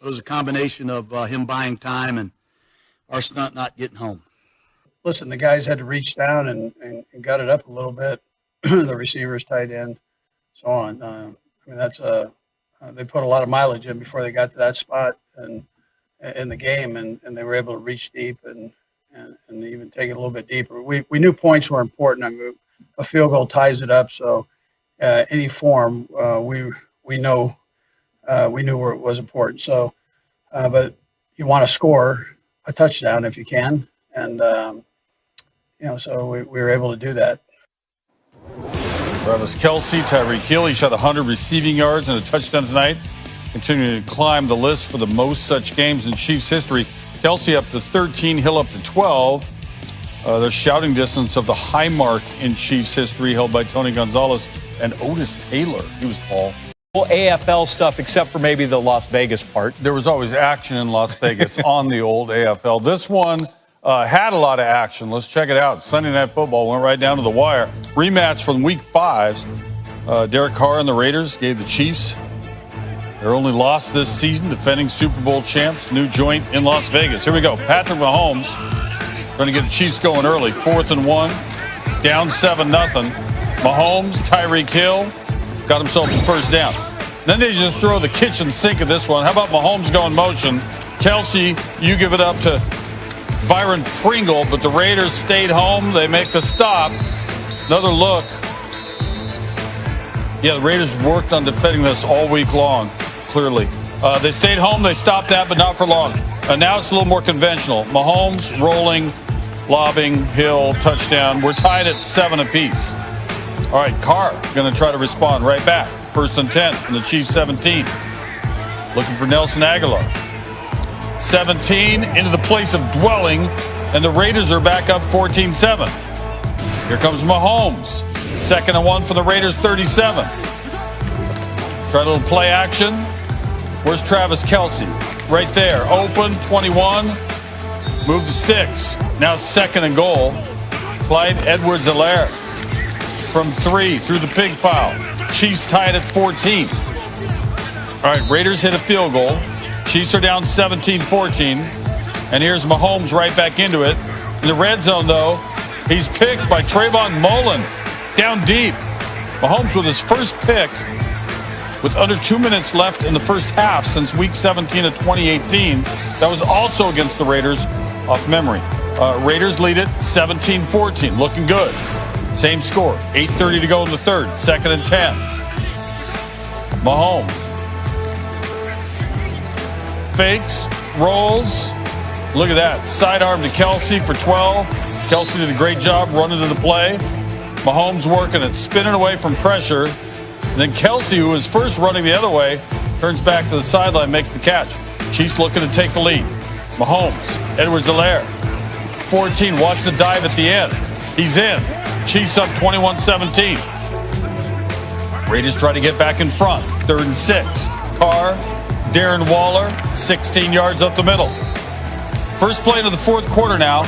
It was a combination of him buying time and our stunt not getting home. Listen, the guys had to reach down and gut it up a little bit. The receivers, tight end, so on. I mean, that's they put a lot of mileage in before they got to that spot and in the game, and they were able to reach deep and even take it a little bit deeper. We knew points were important. I mean, a field goal ties it up, so any form we knew where it was important. So, but you want to score a touchdown if you can, and so we were able to do that. Travis Kelce, Tyreek Hill, he shot 100 receiving yards and a touchdown tonight, continuing to climb the list for the most such games in Chiefs history. Kelce up to 13, Hill up to 12. The shouting distance of the high mark in Chiefs history held by Tony Gonzalez and Otis Taylor. He was tall. AFL stuff, except for maybe the Las Vegas part. There was always action in Las Vegas on the old AFL. This one had a lot of action. Let's check it out. Sunday Night Football went right down to the wire. Rematch from Week 5. Derek Carr and the Raiders gave the Chiefs their only loss this season, defending Super Bowl champs, new joint in Las Vegas. Here we go. Patrick Mahomes trying to get the Chiefs going early. 4th and 1, down 7-0. Mahomes, Tyreek Hill got himself the first down. Then they just throw the kitchen sink at this one. How about Mahomes going motion? Kelce, you give it up to Byron Pringle, but the Raiders stayed home. They make the stop. Another look. Yeah, the Raiders worked on defending this all week long, clearly. They stayed home. They stopped that, but not for long. Now it's a little more conventional. Mahomes rolling, lobbing, Hill, touchdown. We're tied at 7 apiece. All right, Carr going to try to respond right back. 1st and 10 from the Chiefs 17. Looking for Nelson Aguilar. 17 into the place of dwelling, and the Raiders are back up 14-7. Here comes Mahomes. 2nd and 1 for the Raiders 37. Try a little play action. Where's Travis Kelce? Right there, open, 21. Move the sticks. Now 2nd and goal. Clyde Edwards-Helaire from 3 through the pig pile. Chiefs tied at 14. All right, Raiders hit a field goal. Chiefs are down 17-14. And here's Mahomes right back into it. In the red zone, though, he's picked by Trayvon Mullen down deep. Mahomes with his first pick with under 2 minutes left in the first half since Week 17 of 2018. That was also against the Raiders off memory. Raiders lead it 17-14, looking good. Same score, 8:30 to go in the third, 2nd and 10. Mahomes fakes, rolls. Look at that, sidearm to Kelce for 12. Kelce did a great job running to the play. Mahomes working it, spinning away from pressure. And then Kelce, who was first running the other way, turns back to the sideline, makes the catch. Chiefs looking to take the lead. Mahomes, Edwards-Helaire, 14, watch the dive at the end. He's in. Chiefs up 21-17. Raiders try to get back in front. 3rd and 6. Carr, Darren Waller, 16 yards up the middle. First play into the 4th quarter now.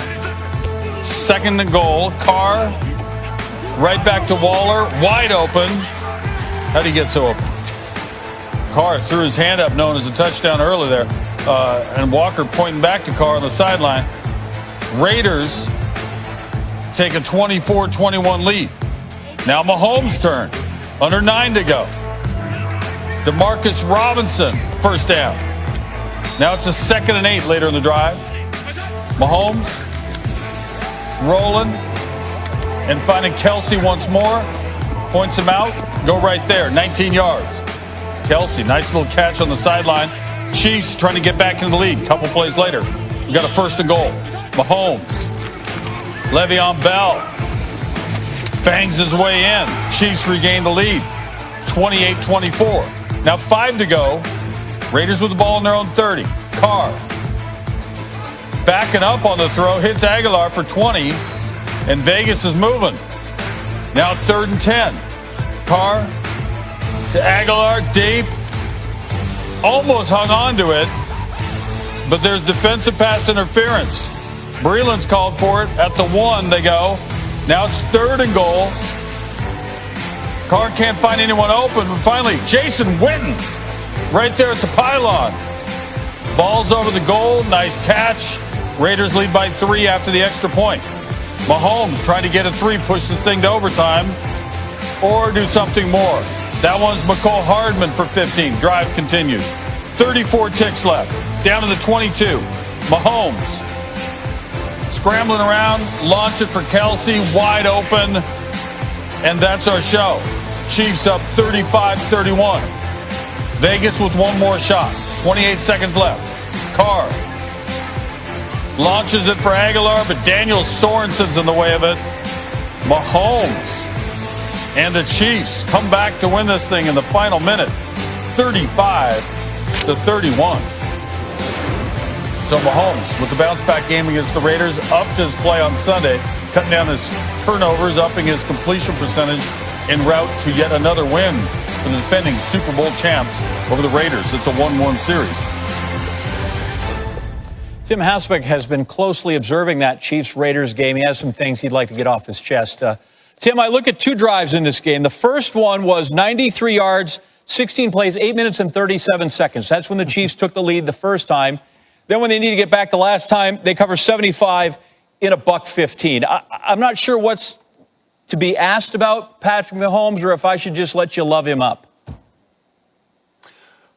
2nd and goal. Carr, right back to Waller, wide open. How'd he get so open? Carr threw his hand up, known as a touchdown early there. And Walker pointing back to Carr on the sideline. Raiders take a 24-21 lead. Now Mahomes' turn. Under 9 to go. Demarcus Robinson, first down. Now it's a 2nd and 8 later in the drive. Mahomes rolling and finding Kelce once more. Points him out. Go right there, 19 yards. Kelce, nice little catch on the sideline. Chiefs trying to get back into the lead. Couple plays later, we got a 1st and goal. Mahomes, Le'Veon Bell bangs his way in. Chiefs regain the lead, 28-24. Now 5 to go. Raiders with the ball in their own 30. Carr backing up on the throw, hits Aguilar for 20, and Vegas is moving. Now 3rd and 10. Carr to Aguilar, deep. Almost hung on to it, but there's defensive pass interference. Breeland's called for it. At the 1 they go. Now it's 3rd and goal. Carr can't find anyone open, but finally Jason Witten right there at the pylon. Ball's over the goal. Nice catch. Raiders lead by 3 after the extra point. Mahomes trying to get a 3, push this thing to overtime, or do something more. That one's McCole Hardman for 15. Drive continues. 34 ticks left. Down to the 22. Mahomes scrambling around. Launch it for Kelsey. Wide open. And that's our show. Chiefs up 35-31. Vegas with one more shot. 28 seconds left. Carr launches it for Aguilar, but Daniel Sorensen's in the way of it. Mahomes and the Chiefs come back to win this thing in the final minute, 35-31. So Mahomes, with the bounce-back game against the Raiders, upped his play on Sunday, cutting down his turnovers, upping his completion percentage en route to yet another win for the defending Super Bowl champs over the Raiders. It's a 1-1 series. Tim Hasbeck has been closely observing that Chiefs-Raiders game. He has some things he'd like to get off his chest. Tim, I look at 2 drives in this game. The first one was 93 yards, 16 plays, 8 minutes and 37 seconds. That's when the Chiefs took the lead the first time. Then when they need to get back the last time, they cover 75 in a $1.15. I'm not sure what's to be asked about Patrick Mahomes, or if I should just let you love him up.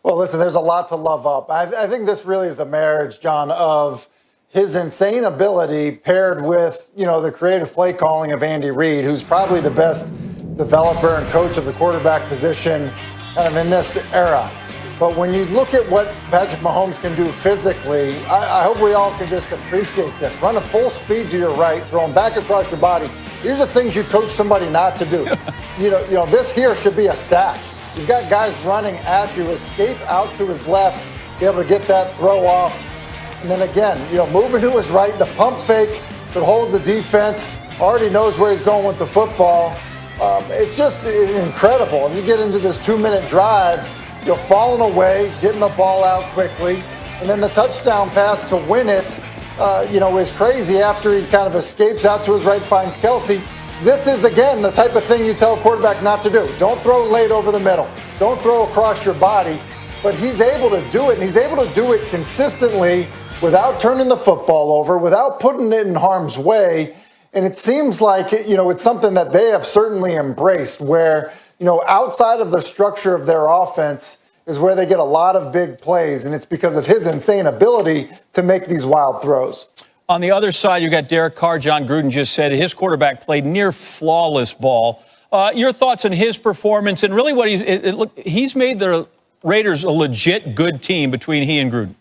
Well, listen, there's a lot to love up. I think this really is a marriage, John, of his insane ability paired with, the creative play calling of Andy Reid, who's probably the best developer and coach of the quarterback position kind of in this era. But when you look at what Patrick Mahomes can do physically, I hope we all can just appreciate this. Run at full speed to your right, throw him back across your body. These are things you coach somebody not to do. This here should be a sack. You've got guys running at you, escape out to his left, be able to get that throw off. And then again, moving to his right, the pump fake could hold the defense, already knows where he's going with the football. It's just incredible. And you get into this 2-minute drive, you're falling away, getting the ball out quickly, and then the touchdown pass to win it, is crazy after he kind of escapes out to his right, finds Kelsey. This is, again, the type of thing you tell a quarterback not to do. Don't throw late over the middle. Don't throw across your body. But he's able to do it, and he's able to do it consistently without turning the football over, without putting it in harm's way. And it seems like, it's something that they have certainly embraced where, outside of the structure of their offense is where they get a lot of big plays, and it's because of his insane ability to make these wild throws. On the other side, you got Derek Carr. John Gruden just said his quarterback played near flawless ball. Your thoughts on his performance and really what he's made the Raiders a legit good team between he and Gruden.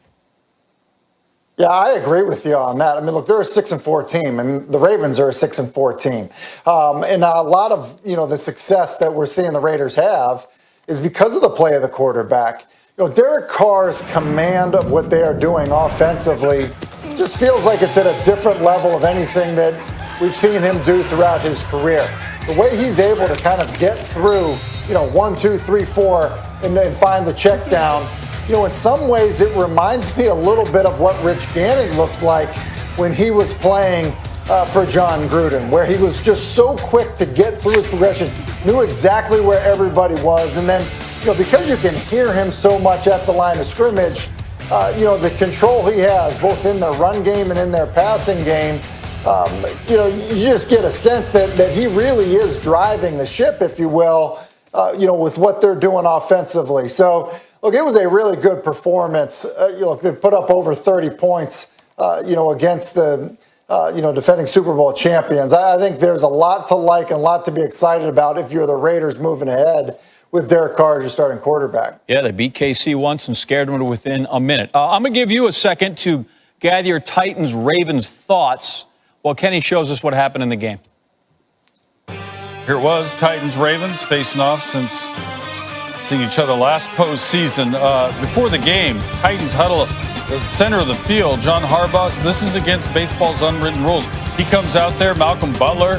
Yeah, I agree with you on that. I mean, look, they're a 6-4 team, and the Ravens are a 6-4 team. And a lot of, the success that we're seeing the Raiders have is because of the play of the quarterback. Derek Carr's command of what they are doing offensively just feels like it's at a different level of anything that we've seen him do throughout his career. The way he's able to kind of get through, 1, 2, 3, 4, and then find the check down. In some ways, it reminds me a little bit of what Rich Gannon looked like when he was playing for John Gruden, where he was just so quick to get through his progression, knew exactly where everybody was, and then, because you can hear him so much at the line of scrimmage, the control he has, both in their run game and in their passing game, you just get a sense that he really is driving the ship, if you will, with what they're doing offensively. So, look, it was a really good performance. They put up over 30 points, against the, defending Super Bowl champions. I think there's a lot to like and a lot to be excited about if you're the Raiders moving ahead with Derek Carr as your starting quarterback. Yeah, they beat KC once and scared them to within a minute. I'm going to give you a second to gather your Titans-Ravens thoughts while Kenny shows us what happened in the game. Here it was, Titans-Ravens facing off since seeing each other last postseason. Before the game, Titans huddle at the center of the field. John Harbaugh, this is against baseball's unwritten rules. He comes out there, Malcolm Butler,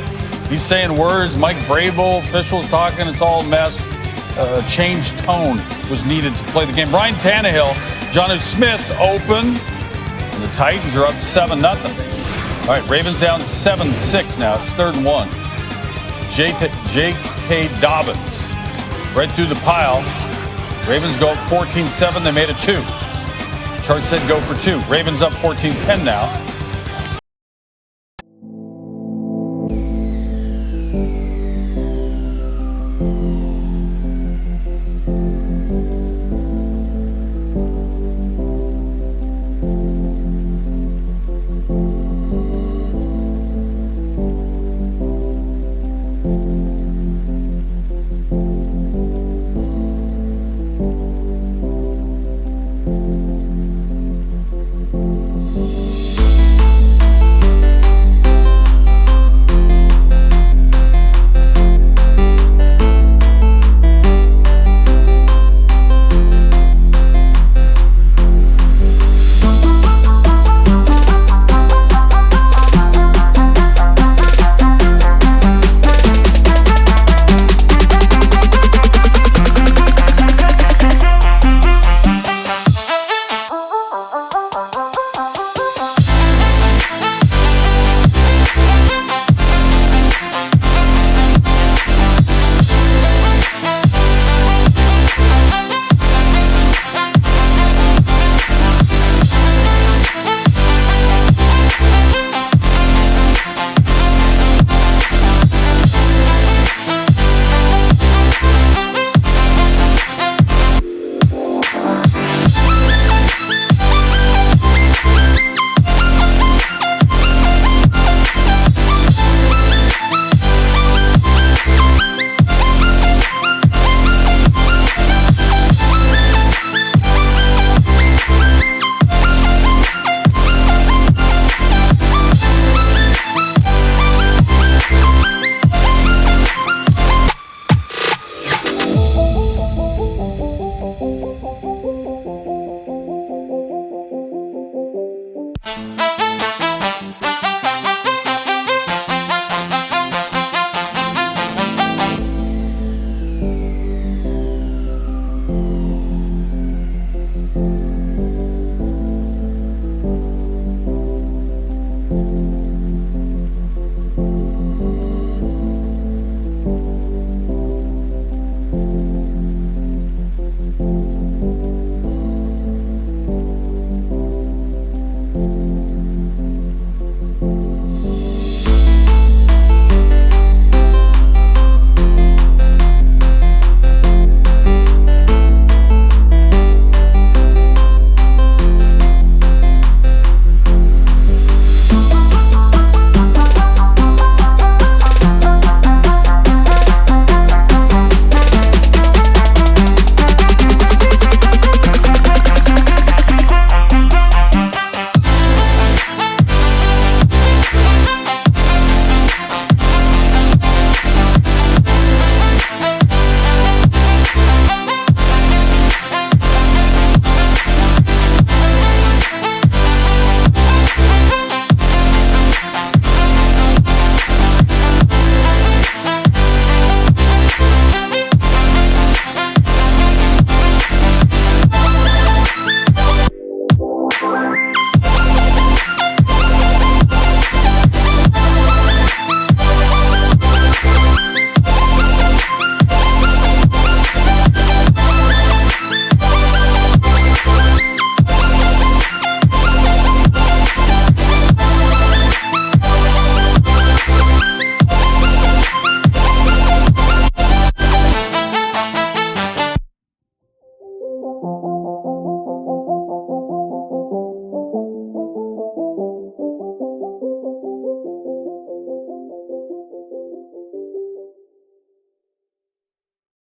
he's saying words, Mike Vrabel, officials talking, it's all a mess. Change tone was needed to play the game. Ryan Tannehill, Jonnu Smith open, and the Titans are up 7-0. All right, Ravens down 7-6 now. It's 3rd and 1. J.K. Dobbins right through the pile. Ravens go up 14-7. They made it 2. Chart said go for 2. Ravens up 14-10 now.